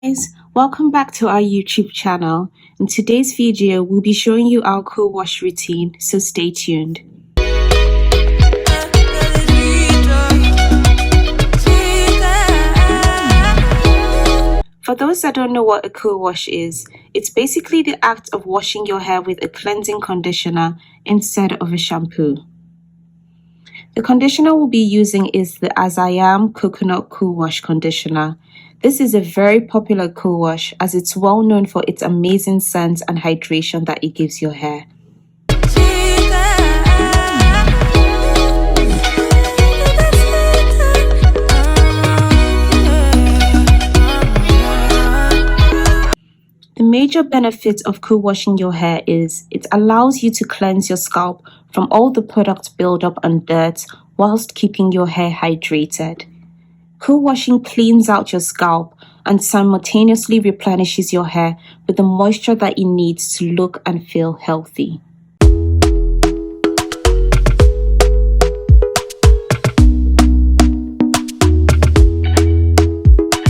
Guys, welcome back to our YouTube channel. In today's video, we'll be showing you our co-wash routine, so stay tuned. For those that don't know what a co-wash is, it's basically the act of washing your hair with a cleansing conditioner instead of a shampoo. The conditioner we'll be using is the As I Am Coconut Co-Wash Conditioner. This is a very popular co-wash as it's well known for its amazing scent and hydration that it gives your hair. The major benefit of co-washing your hair is it allows you to cleanse your scalp from all the product buildup and dirt whilst keeping your hair hydrated. Co-washing cleans out your scalp and simultaneously replenishes your hair with the moisture that it needs to look and feel healthy.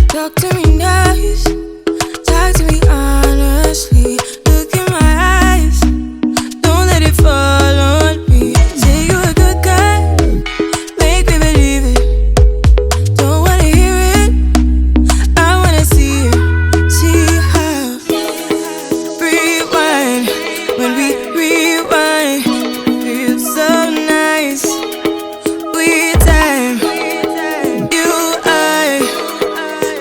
Talk to me nice, talk to me honestly. Look in my eyes, don't let it fall on me. Say you a good guy, make me believe it. Don't wanna hear it, I wanna see it. See how rewind, when we rewind, feels so nice. We time, you I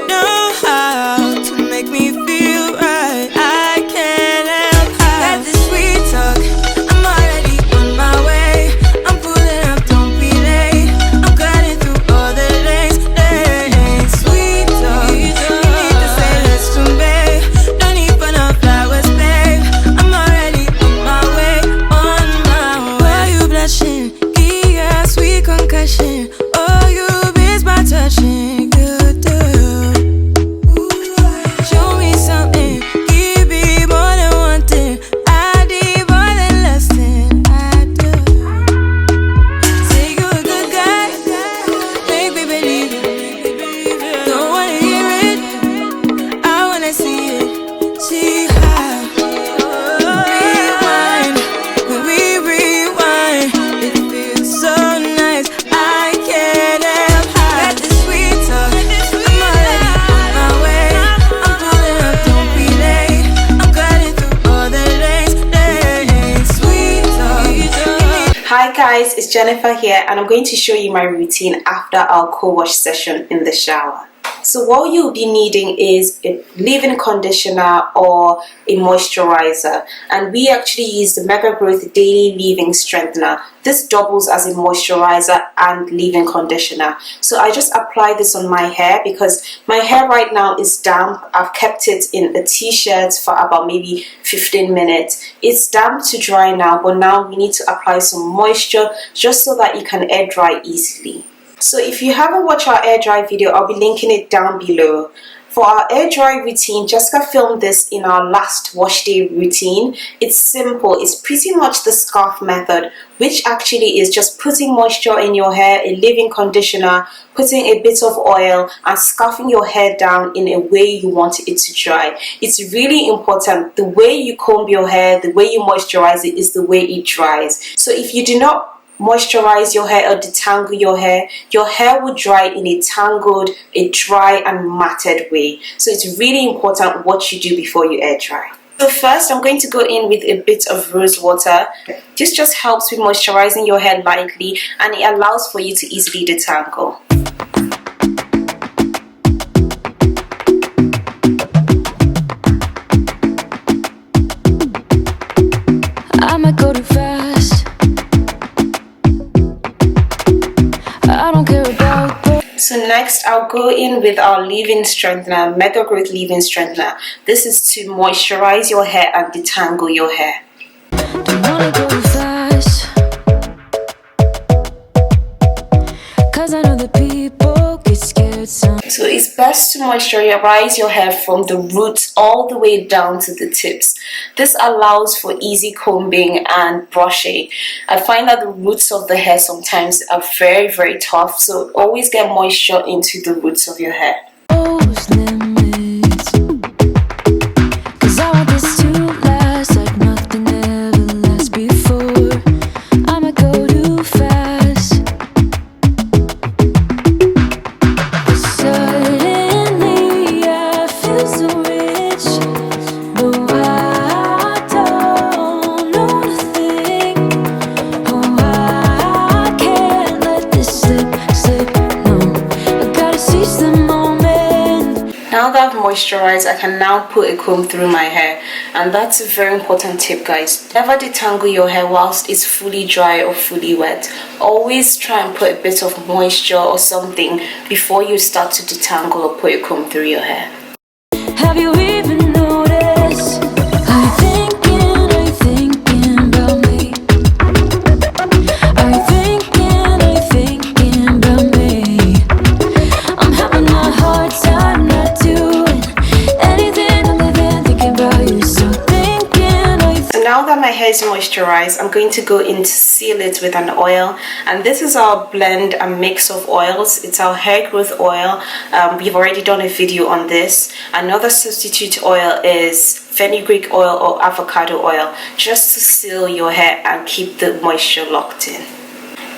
know how to make me feel right. I can't help how. Got this sweet talk, I'm already on my way. I'm pulling up, don't be late. I'm cutting through all the lanes. Sweet talk, you need to say less to me. No need for no flowers, babe. I'm already on my way, on my way. Why you blushing? Yeah, sweet concussion. Oh, you miss my touching. Good, do show me something, give me more than one thing. I need more than less than I do. Say you a good guy, make me believe it. Don't wanna hear it, I wanna see it. See how rewind, when we rewind, it feels so nice. I can't help how. Got this sweet talk, I'm already on my way. I'm pulling up, don't be late. I'm cutting through all the lanes. Sweet talk. Hi guys, it's Jennifer here and I'm going to show you my routine after our co-wash session in the shower. So what you'll be needing is a leave-in conditioner or a moisturizer, and we actually use the Mega Growth Daily Leave-In Strengthener. This doubles as a moisturizer and leave-in conditioner. So I just apply this on my hair because my hair right now is damp. I've kept it in a t-shirt for about maybe 15 minutes. It's damp to dry now, but now we need to apply some moisture just so that it can air dry easily. So if you haven't watched our air dry video, I'll be linking it down below. For our air dry routine, Jessica filmed this in our last wash day routine. It's simple. It's pretty much the scarf method, which actually is just putting moisture in your hair, a leave-in conditioner, putting a bit of oil and scarfing your hair down in a way you want it to dry. It's really important. The way you comb your hair, the way you moisturize it is the way it dries. So if you do not moisturize your hair or detangle your hair will dry in a tangled, a dry and matted way. So it's really important what you do before you air dry. So first I'm going to go in with a bit of rose water. This just helps with moisturizing your hair lightly and it allows for you to easily detangle. I might go too fast, I don't care about the. So next I'll go in with our leave-in strengthener, Mega Growth leave-in strengthener. This is to moisturize your hair and detangle your hair. Don't wanna go too fast, 'cause I know that people get scared some. So it's best to moisturize your hair from the roots all the way down to the tips. This allows for easy combing and brushing. I find that the roots of the hair sometimes are very tough, so always get moisture into the roots of your hair. Those limits. moisturized, I can now put a comb through my hair, and that's a very important tip, guys. Never detangle your hair whilst it's fully dry or fully wet. Always try and put a bit of moisture or something before you start to detangle or put a comb through your hair. Have you even noticed? Are you thinking about me? Are you thinking about me? I'm having a hard time not doing anything other than thinking about you. So now that my hair is moisturized, I'm going to go in to seal it with an oil, and this is our blend and mix of oils. It's our hair growth oil. We've already done a video on this. Another substitute oil is fenugreek oil or avocado oil, just to seal your hair and keep the moisture locked in.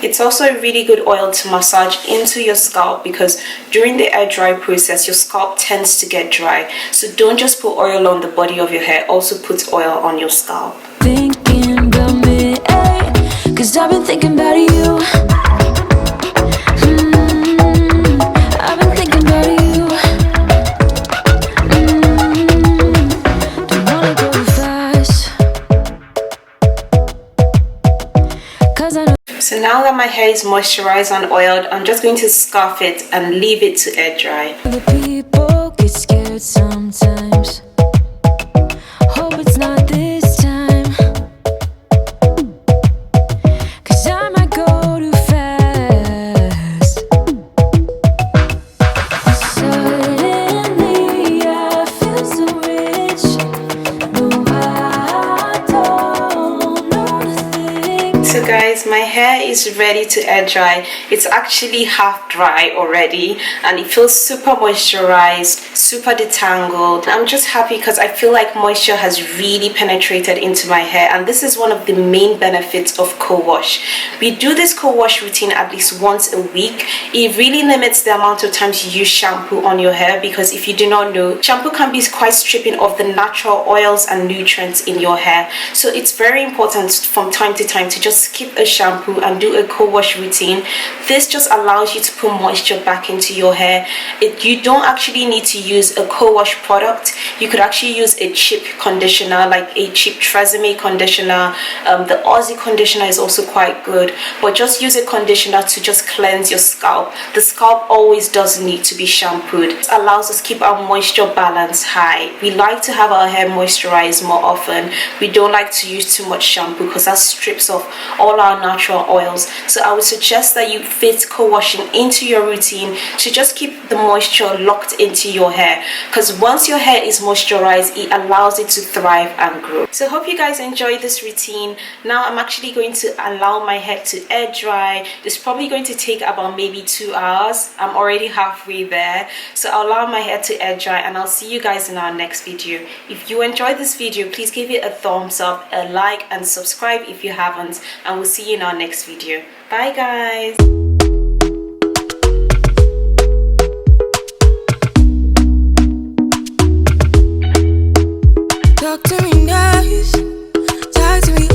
It's also a really good oil to massage into your scalp, because during the air dry process your scalp tends to get dry. So don't just put oil on the body of your hair, also put oil on your scalp. Thinking about me, cause I've been thinking about you. I've been thinking about you. Don't wanna go fast, cause I know. So now that my hair is moisturized and oiled, I'm just going to scarf it and leave it to air dry. The people get scared sometimes. Hope it's not this time, cause I might go too fast. Suddenly I feel so rich. No, I don't know the thing. So guys, my hair is ready to air dry. It's actually half dry already, and it feels super moisturized, super detangled. I'm just happy because I feel like moisture has really penetrated into my hair, and this is one of the main benefits of co-wash. We do this co-wash routine at least once a week. It really limits the amount of times you use shampoo on your hair, because if you do not know, shampoo can be quite stripping of the natural oils and nutrients in your hair. So it's very important from time to time to just skip a shampoo and do a co-wash routine. This just allows you to put moisture back into your hair. You don't actually need to use a co-wash product. You could actually use a cheap conditioner, like a cheap Tresemme conditioner. The Aussie conditioner is also quite good, but just use a conditioner to just cleanse your scalp. The scalp always does need to be shampooed. It allows us to keep our moisture balance high. We like to have our hair moisturized more often. We don't like to use too much shampoo because that strips off all our natural oils. So I would suggest that you fit co-washing into your routine to just keep the moisture locked into your hair, because once your hair is moisturized, it allows it to thrive and grow. So hope you guys enjoyed this routine. Now I'm actually going to allow my hair to air dry. It's probably going to take about maybe 2 hours. I'm already halfway there, so I'll allow my hair to air dry, and I'll see you guys in our next video. If you enjoyed this video, please give it a thumbs up, a like, and subscribe if you haven't, and we'll see you in our next video. Bye guys. Talk to me nice, talk to me